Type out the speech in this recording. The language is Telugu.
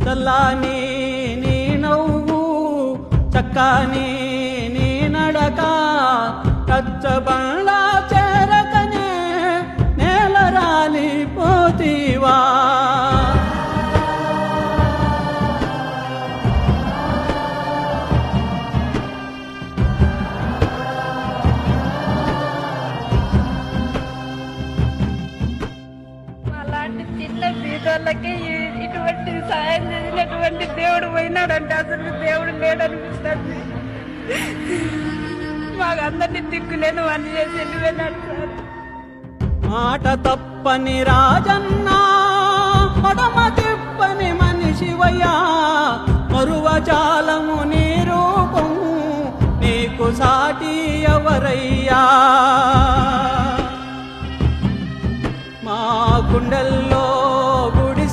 చల్లాని నీ నవ్వు చక్కని నీ నడక కచ్చబండా చేరకనే నేల రాలిపోతీవా అలాంటి చిన్న బీదోళ్ళకి ఇటువంటి సాయం చేసినటువంటి దేవుడు పోయినాడంటే అసలు దేవుడు లేడనిపిస్తుంది. మాకు అందరినీ దిక్కులేను అని చేసి వెళ్ళిపోయినాడు సార్. మాట తప్పని రాజన్నా పడమ తిప్పని మనిషివయ్యా మరువజాలము నీ రూపము నీకు సాటి ఎవరయ్యా.